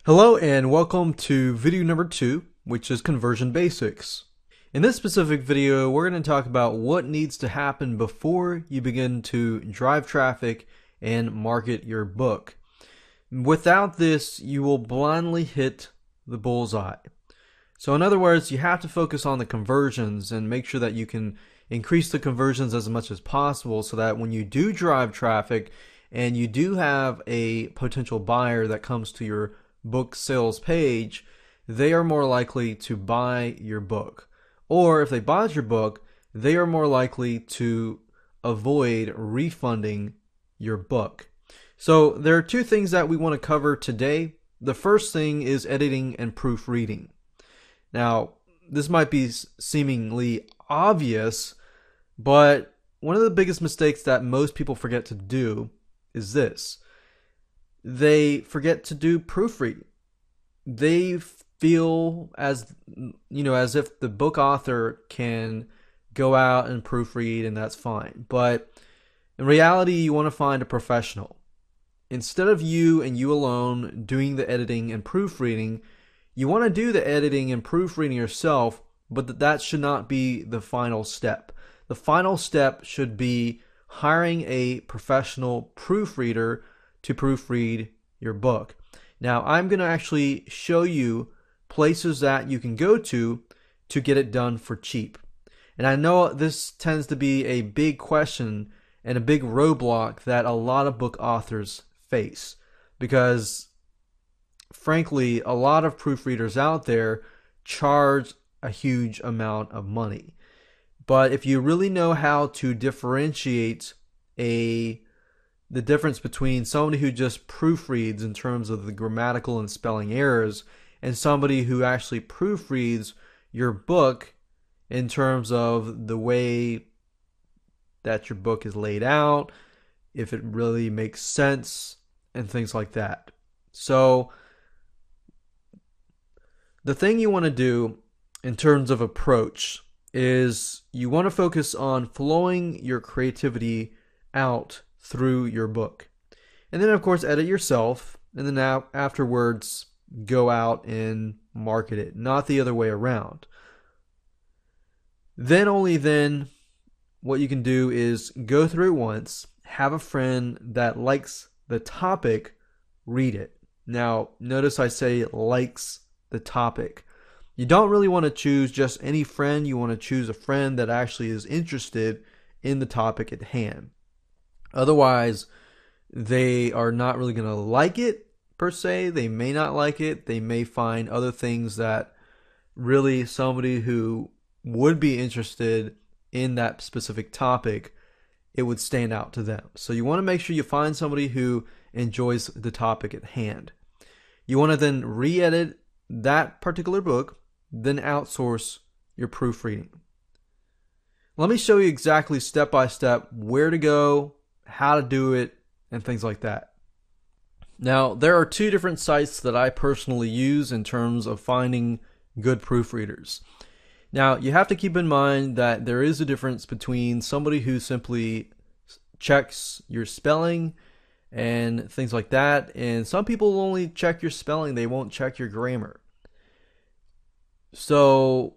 Hello and welcome to video number 2, which is conversion basics. In this specific video, we're going to talk about what needs to happen before you begin to drive traffic and market your book. Without this, you will blindly hit the bullseye. So in other words, you have to focus on the conversions and make sure that you can increase the conversions as much as possible so that when you do drive traffic and you do have a potential buyer that comes to your book sales page, they are more likely to buy your book. Or if they bought your book, they are more likely to avoid refunding your book. So there are two things that we want to cover today. The first thing is editing and proofreading. Now, this might be seemingly obvious, but one of the biggest mistakes that most people forget to do is this. They forget to do proofreading. They feel as if the book author can go out and proofread and that's fine. But in reality, you want to find a professional. Instead of you and you alone doing the editing and proofreading, you want to do the editing and proofreading yourself, but that should not be the final step. The final step should be hiring a professional proofreader to proofread your book. Now, I'm going to actually show you places that you can go to get it done for cheap. And I know this tends to be a big question and a big roadblock that a lot of book authors face because, frankly, a lot of proofreaders out there charge a huge amount of money. But if you really know how to differentiate the difference between somebody who just proofreads in terms of the grammatical and spelling errors and somebody who actually proofreads your book in terms of the way that your book is laid out, if it really makes sense, and things like that. So the thing you want to do in terms of approach is you want to focus on flowing your creativity out through your book. And then, of course, edit yourself, and then afterwards go out and market it, not the other way around. Then, only then, what you can do is go through it once, have a friend that likes the topic, read it. Now, notice I say likes the topic. You don't really want to choose just any friend. You want to choose a friend that actually is interested in the topic at hand. Otherwise, they are not really going to like it per se. They may not like it. They may find other things that really somebody who would be interested in that specific topic, it would stand out to them. So you want to make sure you find somebody who enjoys the topic at hand. You want to then re-edit that particular book, then outsource your proofreading. Let me show you exactly step by step where to go, how to do it, and things like that. Now, there are two different sites that I personally use in terms of finding good proofreaders. Now, you have to keep in mind that there is a difference between somebody who simply checks your spelling and things like that, and some people will only check your spelling, they won't check your grammar. So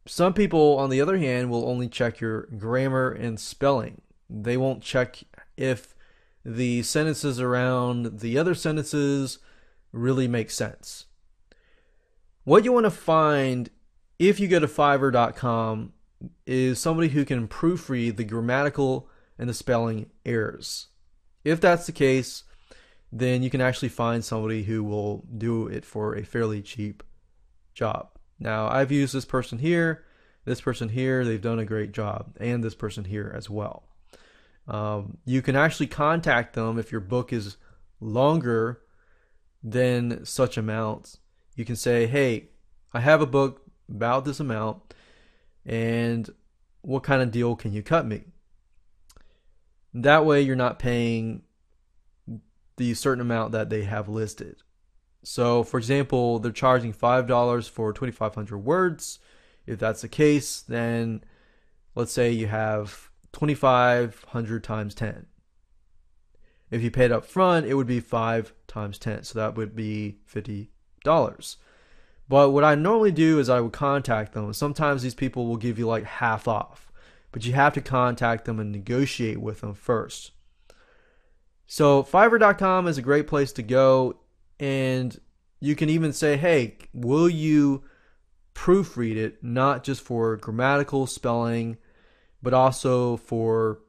some people, on the other hand, will only check your grammar and spelling. They won't check if the sentences around the other sentences really make sense. What you want to find if you go to Fiverr.com is somebody who can proofread the grammatical and the spelling errors. If that's the case, then you can actually find somebody who will do it for a fairly cheap job. Now, I've used this person here, they've done a great job, and this person here as well. You can actually contact them if your book is longer than such amounts. You can say, hey, I have a book about this amount, and what kind of deal can you cut me? That way you're not paying the certain amount that they have listed. So, for example, they're charging $5 for 2,500 words. If that's the case, then let's say you have 2,500 times 10. If you paid up front, it would be 5 times 10. So that would be $50. But what I normally do is I would contact them. Sometimes these people will give you like half off, but you have to contact them and negotiate with them first. So Fiverr.com is a great place to go, and you can even say, hey, will you proofread it, not just for grammatical spelling, but also for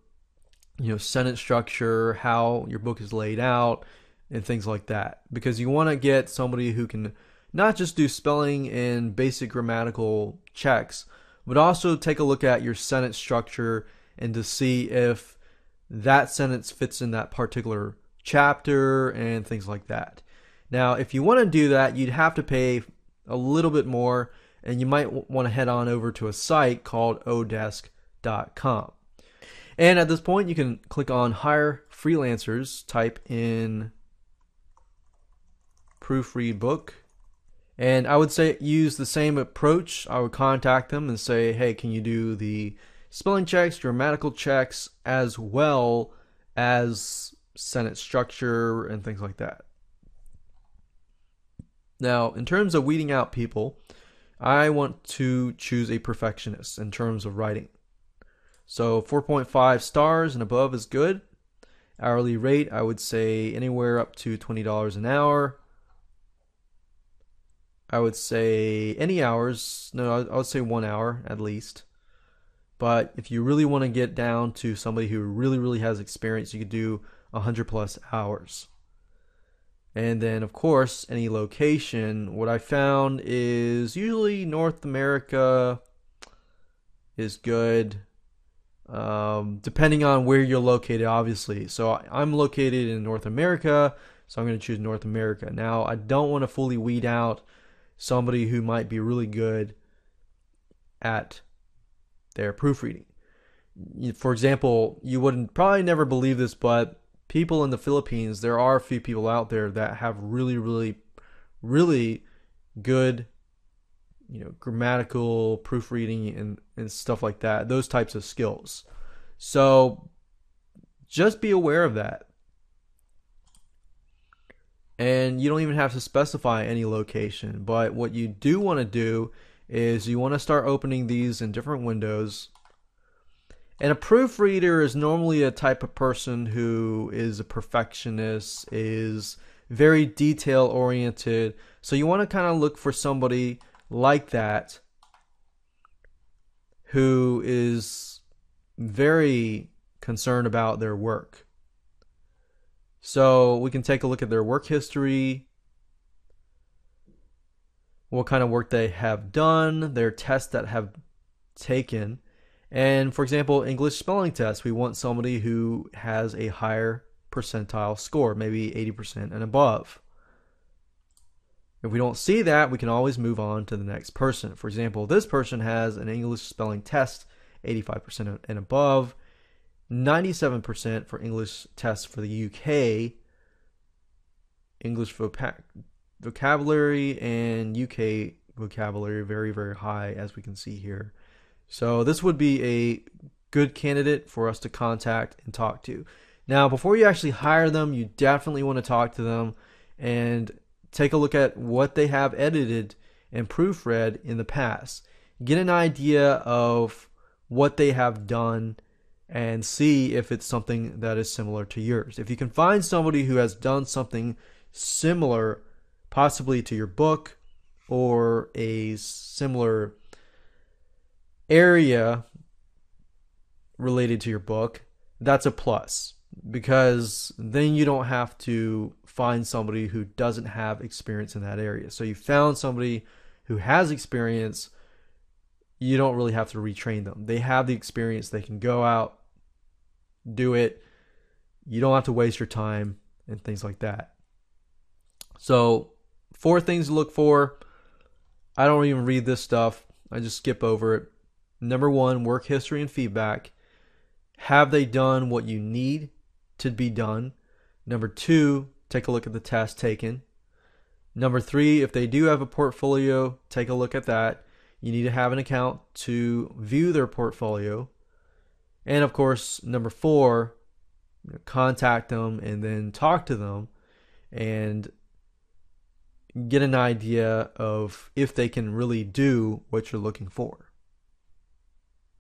sentence structure, how your book is laid out, and things like that. Because you want to get somebody who can not just do spelling and basic grammatical checks, but also take a look at your sentence structure and to see if that sentence fits in that particular chapter and things like that. Now, if you want to do that, you'd have to pay a little bit more, and you might want to head on over to a site called odesk.com. And at this point, you can click on Hire Freelancers, type in proofread book, and I would say use the same approach. I would contact them and say, hey, can you do the spelling checks, grammatical checks, as well as sentence structure and things like that. Now, in terms of weeding out people, I want to choose a perfectionist in terms of writing. So 4.5 stars and above is good. Hourly rate, I would say anywhere up to $20 an hour. I would say any hours. No, I would say 1 hour at least. But if you really want to get down to somebody who really has experience, you could do 100 plus hours. And then, of course, any location. What I found is usually North America is good, depending on where you're located, obviously. So I'm located in North America, so I'm going to choose North America. Now, I don't want to fully weed out somebody who might be really good at their proofreading. For example, you wouldn't probably never believe this, but people in the Philippines, there are a few people out there that have really good, grammatical proofreading and stuff like that, those types of skills. So just be aware of that. And you don't even have to specify any location, but what you do want to do is you want to start opening these in different windows. And a proofreader is normally a type of person who is a perfectionist, is very detail oriented. So you want to kind of look for somebody like that who is very concerned about their work. So we can take a look at their work history, what kind of work they have done, their tests that have taken. And for example, English spelling test, we want somebody who has a higher percentile score, maybe 80% and above. If we don't see that, we can always move on to the next person. For example, this person has an English spelling test, 85% and above, 97% for English tests for the UK, English vocabulary and UK vocabulary very high, as we can see here. So this would be a good candidate for us to contact and talk to. Now, before you actually hire them, you definitely want to talk to them and take a look at what they have edited and proofread in the past. Get an idea of what they have done and see if it's something that is similar to yours. If you can find somebody who has done something similar, possibly to your book or a similar area related to your book, that's a plus, because then you don't have to find somebody who doesn't have experience in that area. So you found somebody who has experience, you don't really have to retrain them. They have the experience, they can go out, do it. You don't have to waste your time and things like that. So 4 things to look for. I don't even read this stuff. I just skip over it. Number 1, work history and feedback. Have they done what you need to be done? Number 2, take a look at the test taken. Number 3, if they do have a portfolio, take a look at that. You need to have an account to view their portfolio. And of course, number 4, contact them and then talk to them and get an idea of if they can really do what you're looking for.